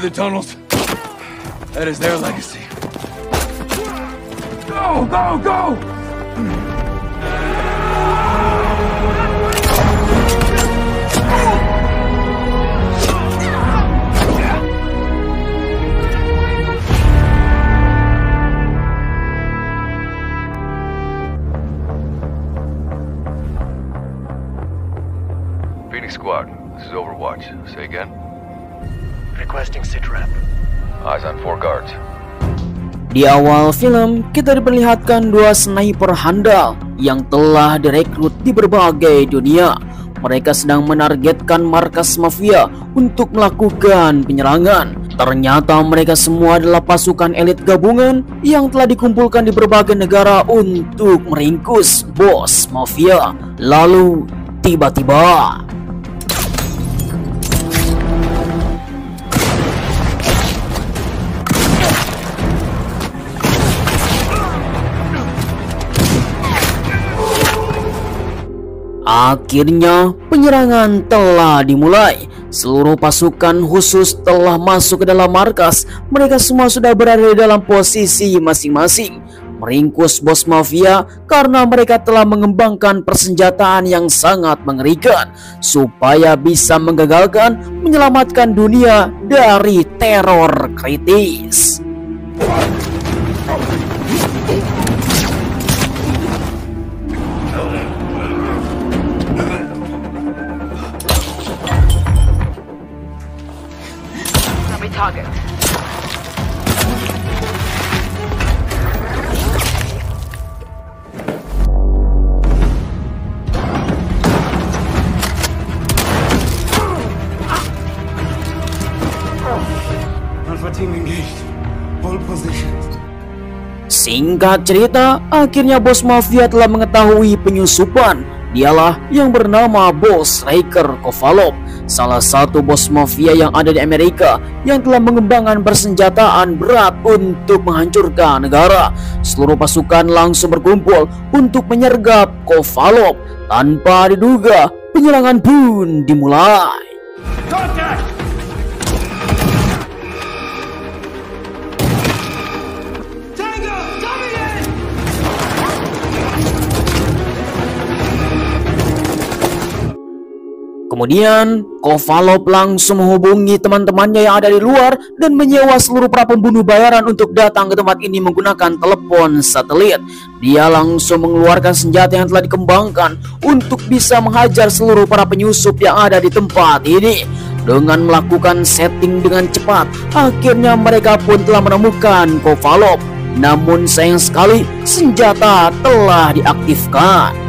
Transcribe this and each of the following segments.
the tunnels. That is their legacy. Go, go, go! Phoenix Squad, this is Overwatch. Say again? Requesting sitrep. Eyes on 4 guards. Di awal film, kita diperlihatkan dua sniper handal yang telah direkrut di berbagai dunia. Mereka sedang menargetkan markas mafia untuk melakukan penyerangan. Ternyata mereka semua adalah pasukan elit gabungan yang telah dikumpulkan di berbagai negara untuk meringkus bos mafia. Lalu, tiba-tiba akhirnya penyerangan telah dimulai. Seluruh pasukan khusus telah masuk ke dalam markas. Mereka semua sudah berada di dalam posisi masing-masing, meringkus bos mafia karena mereka telah mengembangkan persenjataan yang sangat mengerikan supaya bisa menggagalkan menyelamatkan dunia dari teror kritis. Target. Alpha team engaged. Hold positions. Singkat cerita, akhirnya bos mafia telah mengetahui penyusupan. Dialah yang bernama Bos Raker Kovalov, salah satu bos mafia yang ada di Amerika yang telah mengembangkan persenjataan berat untuk menghancurkan negara. Seluruh pasukan langsung berkumpul untuk menyergap Kovalov. Tanpa diduga, penyerangan pun dimulai. Contact! Kemudian, Kovalov langsung menghubungi teman-temannya yang ada di luar dan menyewa seluruh para pembunuh bayaran untuk datang ke tempat ini menggunakan telepon satelit. Dia langsung mengeluarkan senjata yang telah dikembangkan untuk bisa menghajar seluruh para penyusup yang ada di tempat ini. Dengan melakukan setting dengan cepat, akhirnya mereka pun telah menemukan Kovalov. Namun sayang sekali, senjata telah diaktifkan.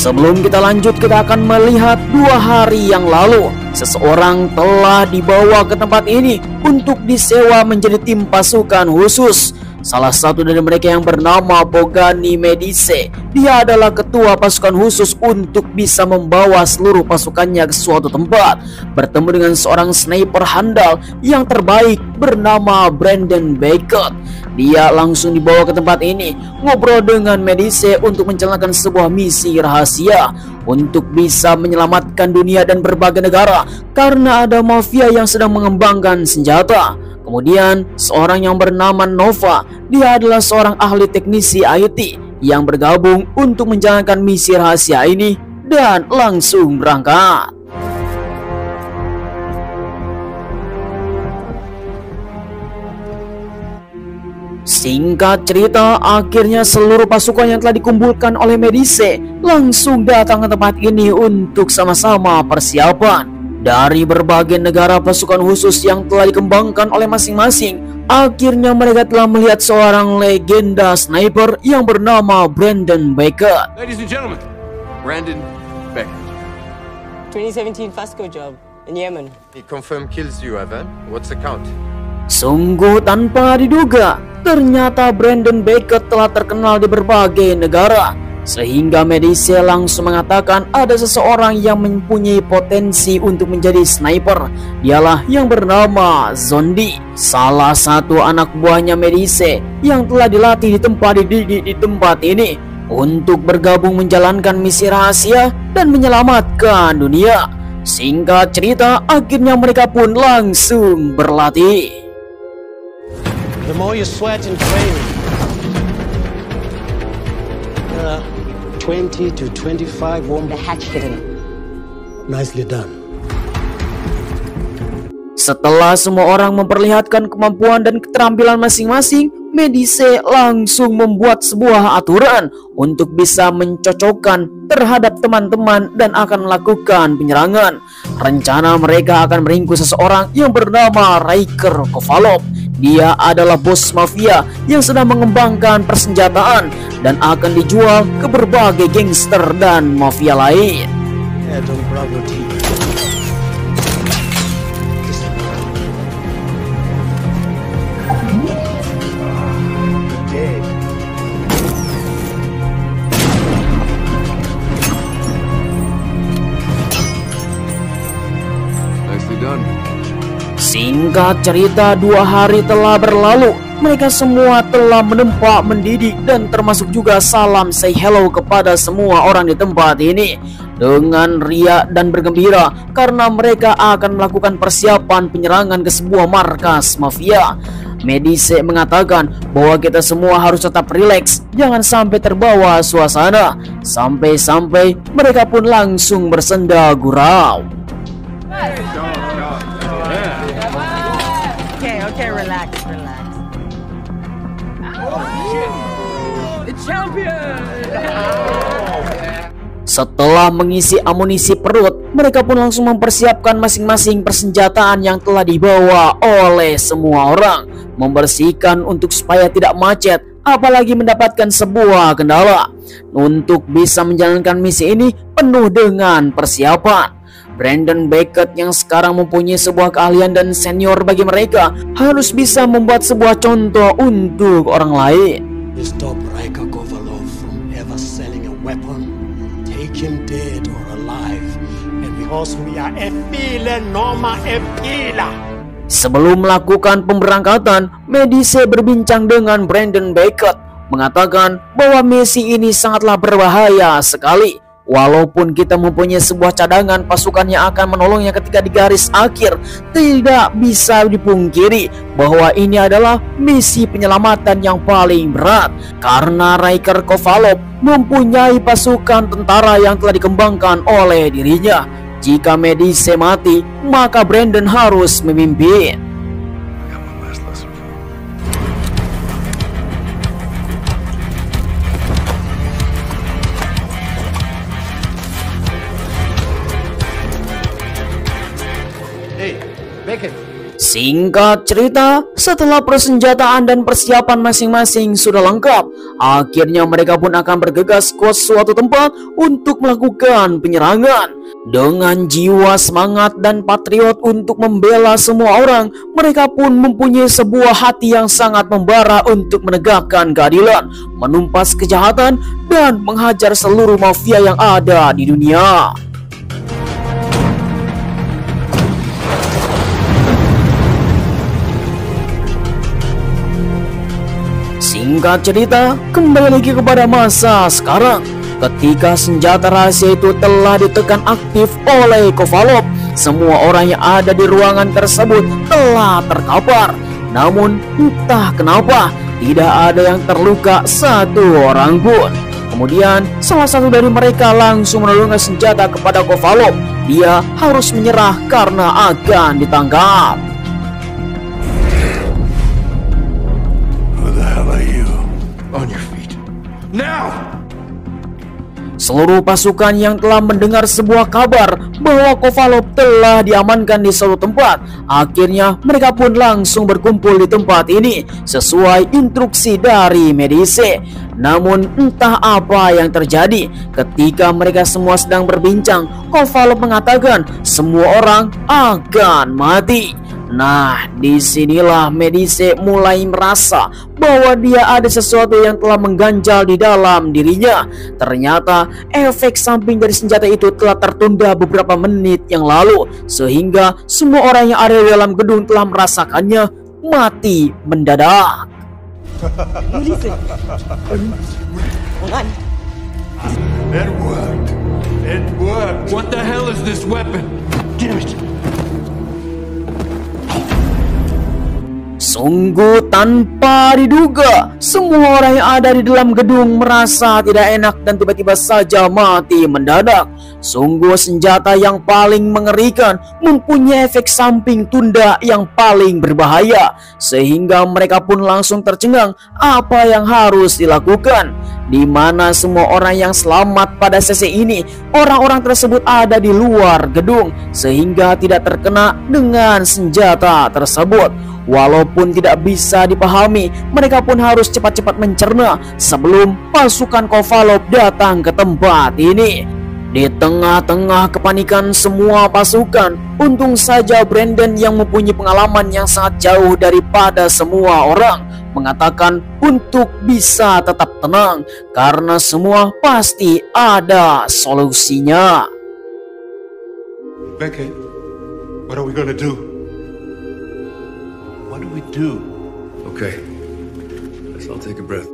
Sebelum kita lanjut, kita akan melihat 2 hari yang lalu seseorang telah dibawa ke tempat ini untuk disewa menjadi tim pasukan khusus. Salah satu dari mereka yang bernama Bogani Medice. Dia adalah ketua pasukan khusus untuk bisa membawa seluruh pasukannya ke suatu tempat. Bertemu dengan seorang sniper handal yang terbaik bernama Brandon Beckett. Dia langsung dibawa ke tempat ini, ngobrol dengan Medice untuk menjalankan sebuah misi rahasia untuk bisa menyelamatkan dunia dan berbagai negara karena ada mafia yang sedang mengembangkan senjata. Kemudian seorang yang bernama Nova, dia adalah seorang ahli teknisi IT yang bergabung untuk menjalankan misi rahasia ini dan langsung berangkat. Singkat cerita, akhirnya seluruh pasukan yang telah dikumpulkan oleh Medice langsung datang ke tempat ini untuk sama-sama persiapan. Dari berbagai negara pasukan khusus yang telah dikembangkan oleh masing-masing, akhirnya mereka telah melihat seorang legenda sniper yang bernama Brandon Beckett. Ladies and gentlemen, Brandon Beckett. 2017 FASCO job in Yemen. He confirmed kills you, Evan. What's the count? Sungguh tanpa diduga, ternyata Brandon Beckett telah terkenal di berbagai negara. sehingga Medici langsung mengatakan ada seseorang yang mempunyai potensi untuk menjadi sniper. Dialah yang bernama Zondi, salah satu anak buahnya Medici yang telah dilatih di tempat ini untuk bergabung menjalankan misi rahasia dan menyelamatkan dunia. Singkat cerita, akhirnya mereka pun langsung berlatih. The more you sweat and train, 20 to 25 warm. The hatch hidden. Nicely done. Setelah semua orang memperlihatkan kemampuan dan keterampilan masing-masing, Medici langsung membuat sebuah aturan untuk bisa mencocokkan terhadap teman-teman dan akan melakukan penyerangan. Rencana mereka akan meringkus seseorang yang bernama Ryker Kovalov. Dia adalah bos mafia yang sedang mengembangkan persenjataan dan akan dijual ke berbagai gangster dan mafia lain. Nicely done. Singkat cerita, 2 hari telah berlalu. Mereka semua telah menempa, mendidik, dan termasuk juga salam say hello kepada semua orang di tempat ini dengan riak dan bergembira karena mereka akan melakukan persiapan penyerangan ke sebuah markas mafia. Medici mengatakan bahwa kita semua harus tetap rileks, jangan sampai terbawa suasana. Sampai-sampai mereka pun langsung bersenda gurau. Okay, relax. The champion! Setelah mengisi amunisi perut, mereka pun langsung mempersiapkan masing-masing persenjataan yang telah dibawa oleh semua orang, membersihkan untuk supaya tidak macet, apalagi mendapatkan sebuah kendala. Untuk bisa menjalankan misi ini penuh dengan persiapan. Brandon Beckett yang sekarang mempunyai sebuah keahlian dan senior bagi mereka harus bisa membuat sebuah contoh untuk orang lain. Stop Ryker Kovalov from ever selling a weapon, take him dead or alive, and because we are Epila, Norma Epila. Sebelum melakukan pemberangkatan, Medici berbincang dengan Brandon Beckett, mengatakan bahwa misi ini sangatlah berbahaya sekali. Walaupun kita mempunyai sebuah cadangan pasukan yang akan menolongnya ketika di garis akhir, tidak bisa dipungkiri bahwa ini adalah misi penyelamatan yang paling berat karena Ryker Kovalov mempunyai pasukan tentara yang telah dikembangkan oleh dirinya. Jika Medici mati, maka Brandon harus memimpin. Singkat cerita, setelah persenjataan dan persiapan masing-masing sudah lengkap, akhirnya mereka pun akan bergegas ke suatu tempat untuk melakukan penyerangan. Dengan jiwa semangat dan patriot untuk membela semua orang, mereka pun mempunyai sebuah hati yang sangat membara untuk menegakkan keadilan, menumpas kejahatan, dan menghajar seluruh mafia yang ada di dunia. Singkat cerita, kembali lagi kepada masa sekarang. Ketika senjata rahasia itu telah ditekan aktif oleh Kovalov, semua orang yang ada di ruangan tersebut telah terkapar. Namun entah kenapa tidak ada yang terluka satu orang pun. Kemudian salah satu dari mereka langsung menodongkan senjata kepada Kovalov. Dia harus menyerah karena akan ditangkap. On your feet. Now! Seluruh pasukan yang telah mendengar sebuah kabar bahwa Kovalov telah diamankan di suatu tempat, akhirnya mereka pun langsung berkumpul di tempat ini sesuai instruksi dari Medici. Namun entah apa yang terjadi ketika mereka semua sedang berbincang, Kovalov mengatakan semua orang akan mati. Nah, disinilah Medici mulai merasa bahwa dia ada sesuatu yang telah mengganjal di dalam dirinya. Ternyata efek samping dari senjata itu telah tertunda beberapa menit yang lalu, sehingga semua orang yang ada di dalam gedung telah merasakannya mati mendadak. Release it. Hold on. It worked. It worked. What the hell is this weapon? Damn it. Sungguh tanpa diduga, semua orang yang ada di dalam gedung merasa tidak enak dan tiba-tiba saja mati mendadak. Sungguh senjata yang paling mengerikan, mempunyai efek samping tunda yang paling berbahaya, sehingga mereka pun langsung tercengang apa yang harus dilakukan. Di mana semua orang yang selamat pada sesi ini, orang-orang tersebut ada di luar gedung, sehingga tidak terkena dengan senjata tersebut. Walaupun tidak bisa dipahami, mereka pun harus cepat-cepat mencerna sebelum pasukan Kovalov datang ke tempat ini. Di tengah-tengah kepanikan semua pasukan, untung saja Brandon yang mempunyai pengalaman yang sangat jauh daripada semua orang mengatakan untuk bisa tetap tenang, karena semua pasti ada solusinya. Beckett, what are we gonna do? What do we do? Okay, let's all take a breath.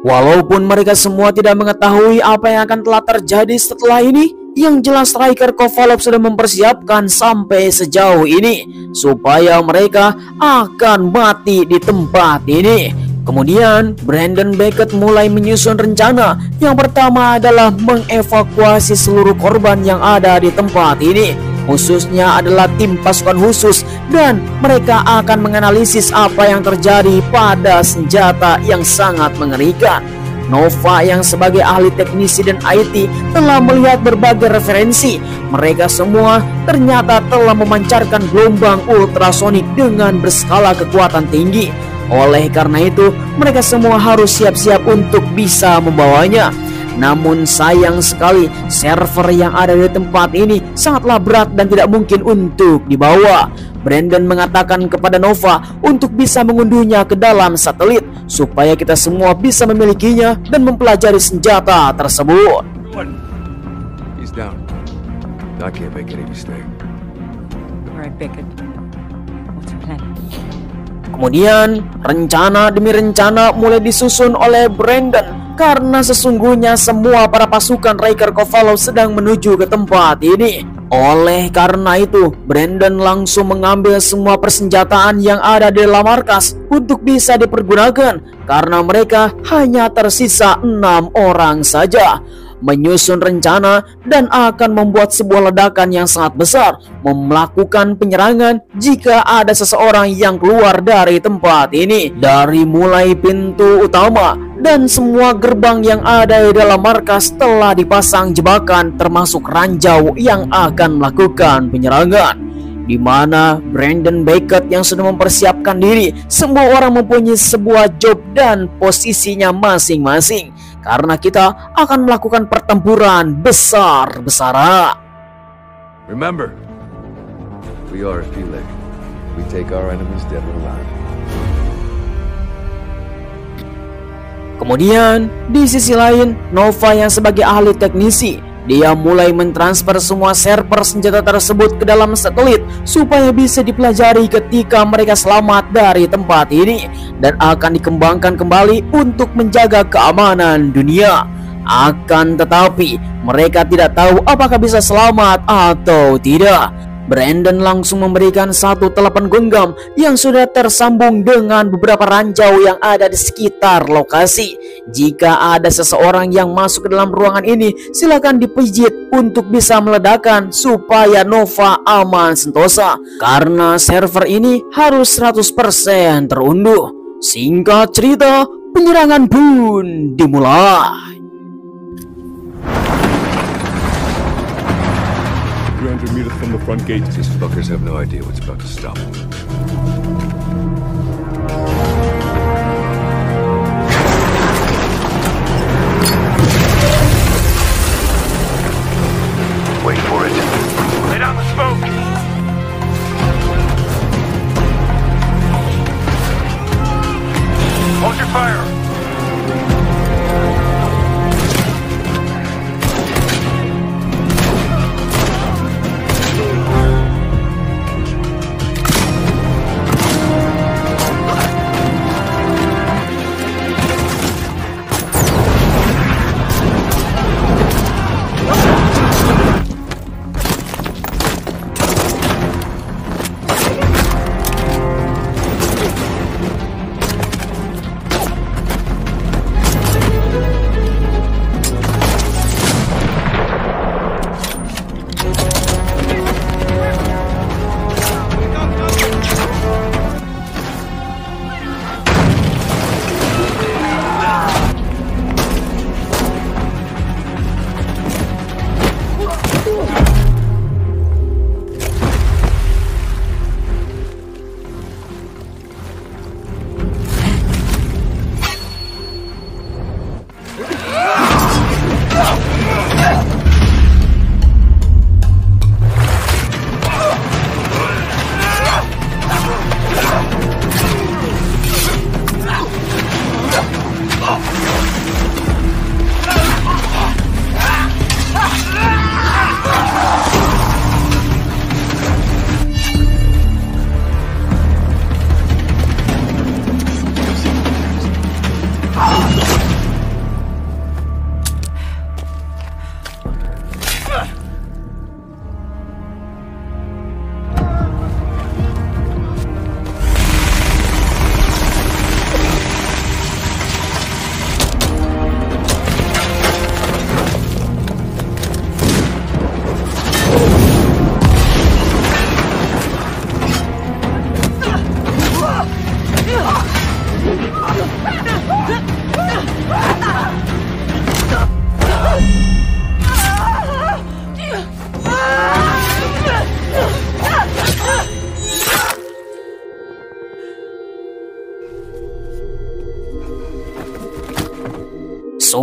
Walaupun mereka semua tidak mengetahui apa yang akan telah terjadi setelah ini, yang jelas striker Kovalov sudah mempersiapkan sampai sejauh ini supaya mereka akan mati di tempat ini. Kemudian Brandon Beckett mulai menyusun rencana. Yang pertama adalah mengevakuasi seluruh korban yang ada di tempat ini, khususnya adalah tim pasukan khusus, dan mereka akan menganalisis apa yang terjadi pada senjata yang sangat mengerikan. Nova yang sebagai ahli teknisi dan IT telah melihat berbagai referensi. Mereka semua ternyata telah memancarkan gelombang ultrasonik dengan berskala kekuatan tinggi. Oleh karena itu, mereka semua harus siap-siap untuk bisa membawanya. Namun sayang sekali, server yang ada di tempat ini sangatlah berat dan tidak mungkin untuk dibawa. Brandon mengatakan kepada Nova untuk bisa mengunduhnya ke dalam satelit supaya kita semua bisa memilikinya dan mempelajari senjata tersebut. He's down. I can't make any mistake. All right, Beckett. What's your plan? Kemudian rencana demi rencana mulai disusun oleh Brandon, karena sesungguhnya semua para pasukan Riker Kovalov sedang menuju ke tempat ini. Oleh karena itu, Brandon langsung mengambil semua persenjataan yang ada di dalam markas untuk bisa dipergunakan, karena mereka hanya tersisa 6 orang saja. Menyusun rencana dan akan membuat sebuah ledakan yang sangat besar, melakukan penyerangan jika ada seseorang yang keluar dari tempat ini. Dari mulai pintu utama dan semua gerbang yang ada di dalam markas telah dipasang jebakan, termasuk ranjau yang akan melakukan penyerangan. Di mana Brandon Beckett yang sudah mempersiapkan diri, semua orang mempunyai sebuah job dan posisinya masing-masing, karena kita akan melakukan pertempuran besar-besaran. Remember, we are Philek. We take our enemies dead or alive. Kemudian di sisi lain, Nova yang sebagai ahli teknisi, dia mulai mentransfer semua server senjata tersebut ke dalam satelit supaya bisa dipelajari ketika mereka selamat dari tempat ini dan akan dikembangkan kembali untuk menjaga keamanan dunia. Akan tetapi mereka tidak tahu apakah bisa selamat atau tidak. Brandon langsung memberikan satu telepon genggam yang sudah tersambung dengan beberapa ranjau yang ada di sekitar lokasi. Jika ada seseorang yang masuk ke dalam ruangan ini, silakan dipijit untuk bisa meledakkan supaya Nova aman sentosa, karena server ini harus 100% terunduh. Singkat cerita, penyerangan pun dimulai. 300 meters from the front gate. These fuckers have no idea what's about to stop. Wait for it. Lay down the smoke.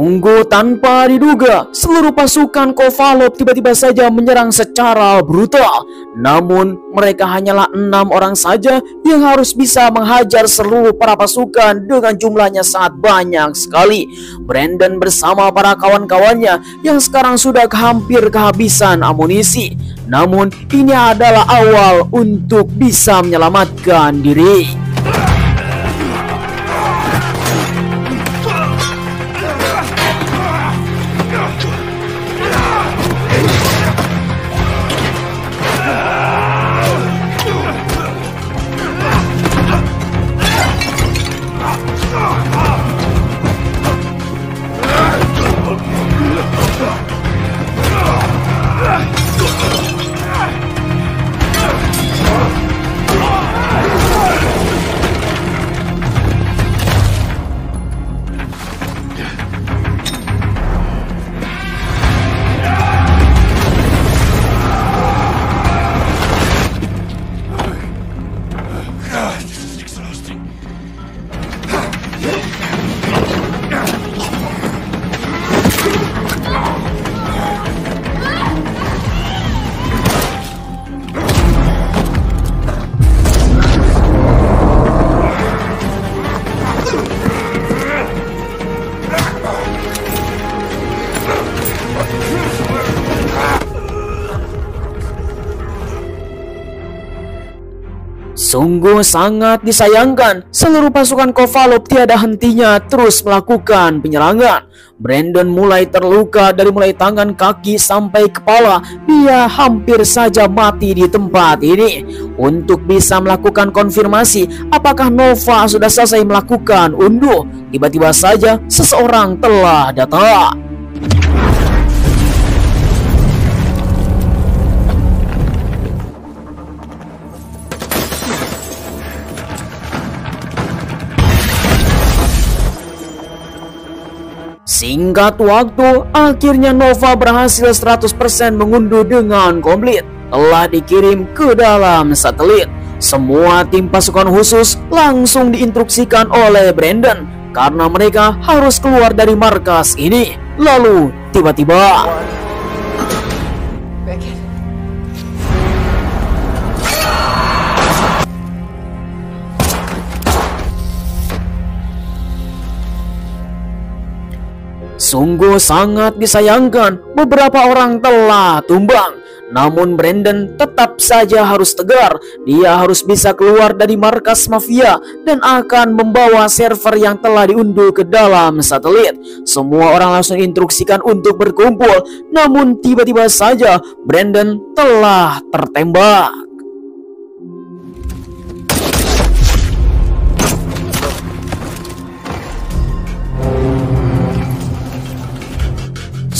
Sungguh tanpa diduga, seluruh pasukan Kovalov tiba-tiba saja menyerang secara brutal. Namun mereka hanyalah 6 orang saja yang harus bisa menghajar seluruh para pasukan dengan jumlahnya sangat banyak sekali. Brandon bersama para kawan-kawannya yang sekarang sudah hampir kehabisan amunisi. Namun ini adalah awal untuk bisa menyelamatkan diri. Sungguh sangat disayangkan, seluruh pasukan Kovalov tiada hentinya terus melakukan penyerangan. Brandon mulai terluka dari mulai tangan, kaki sampai kepala. Dia hampir saja mati di tempat ini. Untuk bisa melakukan konfirmasi apakah Nova sudah selesai melakukan unduh, tiba-tiba saja seseorang telah datang. Singkat waktu, akhirnya Nova berhasil 100% mengunduh dengan komplit. Telah dikirim ke dalam satelit. Semua tim pasukan khusus langsung diinstruksikan oleh Brandon karena mereka harus keluar dari markas ini. Lalu tiba-tiba sungguh sangat disayangkan, beberapa orang telah tumbang. Namun Brandon tetap saja harus tegar. Dia harus bisa keluar dari markas mafia dan akan membawa server yang telah diunduh ke dalam satelit. Semua orang langsung diinstruksikan untuk berkumpul. Namun tiba-tiba saja Brandon telah tertembak.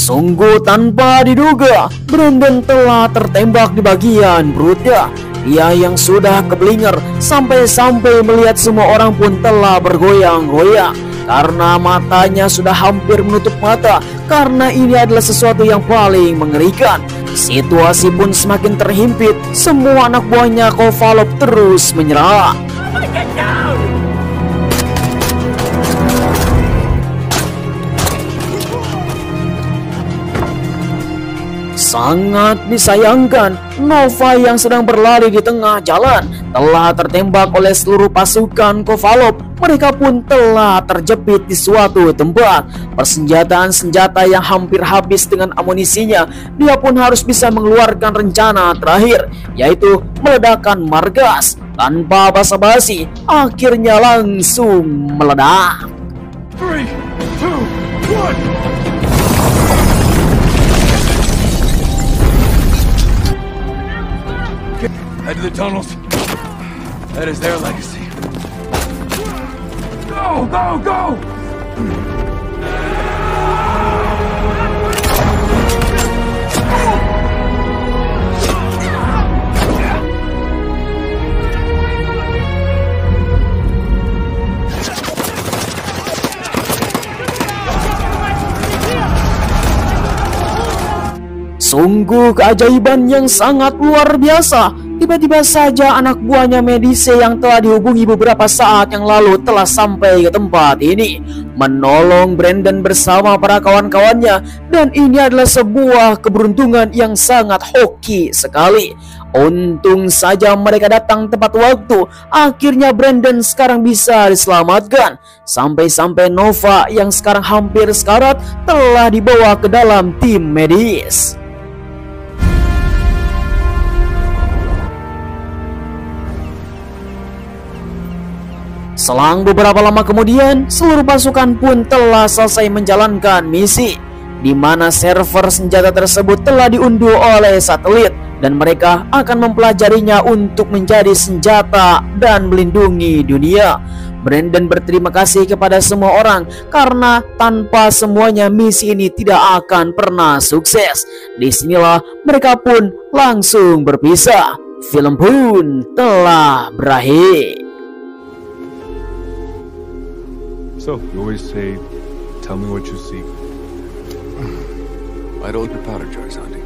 Sungguh tanpa diduga, Brandon telah tertembak di bagian perutnya. Dia yang sudah keblinger sampai-sampai melihat semua orang pun telah bergoyang-goyang karena matanya sudah hampir menutup mata, karena ini adalah sesuatu yang paling mengerikan. Situasi pun semakin terhimpit. Semua anak buahnya Kovalov terus menyerang. Sangat disayangkan, Nova yang sedang berlari di tengah jalan telah tertembak oleh seluruh pasukan Kovalov. Mereka pun telah terjepit di suatu tempat. Persenjataan senjata yang hampir habis dengan amunisinya, dia pun harus bisa mengeluarkan rencana terakhir, yaitu meledakkan markas. Tanpa basa-basi, akhirnya langsung meledak. 3, 2, 1. Head to the tunnels. That is their legacy. Go, go, go! Sungguh keajaiban yang sangat luar biasa. Tiba-tiba saja anak buahnya Medici yang telah dihubungi beberapa saat yang lalu telah sampai ke tempat ini, menolong Brandon bersama para kawan-kawannya. Dan ini adalah sebuah keberuntungan yang sangat hoki sekali. Untung saja mereka datang tepat waktu. Akhirnya Brandon sekarang bisa diselamatkan. Sampai-sampai Nova yang sekarang hampir sekarat telah dibawa ke dalam tim medis. Selang beberapa lama kemudian, seluruh pasukan pun telah selesai menjalankan misi, di mana server senjata tersebut telah diunduh oleh satelit, dan mereka akan mempelajarinya untuk menjadi senjata dan melindungi dunia. Brandon berterima kasih kepada semua orang karena tanpa semuanya misi ini tidak akan pernah sukses. Disinilah mereka pun langsung berpisah. Film pun telah berakhir. So, you always say, tell me what you see. I'd hold your powder jars, Andy.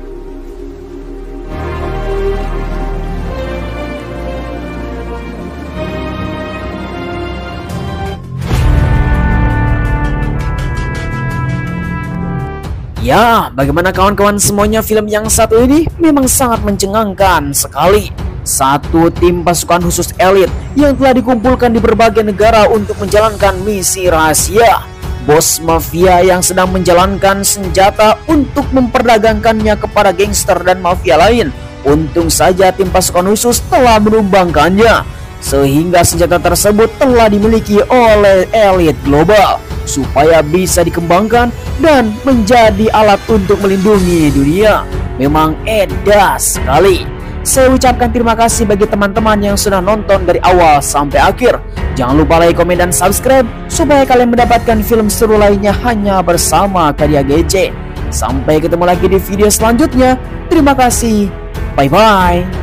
Ya, bagaimana kawan-kawan semuanya, film yang satu ini memang sangat mencengangkan sekali. Satu tim pasukan khusus elit yang telah dikumpulkan di berbagai negara untuk menjalankan misi rahasia. Bos mafia yang sedang menjalankan senjata untuk memperdagangkannya kepada gangster dan mafia lain. Untung saja tim pasukan khusus telah menumbangkannya, sehingga senjata tersebut telah dimiliki oleh elit global supaya bisa dikembangkan dan menjadi alat untuk melindungi dunia. Memang edas sekali. Saya ucapkan terima kasih bagi teman-teman yang sudah nonton dari awal sampai akhir. Jangan lupa like, komen, dan subscribe supaya kalian mendapatkan film seru lainnya hanya bersama Karya GC. Sampai ketemu lagi di video selanjutnya. Terima kasih. Bye-bye.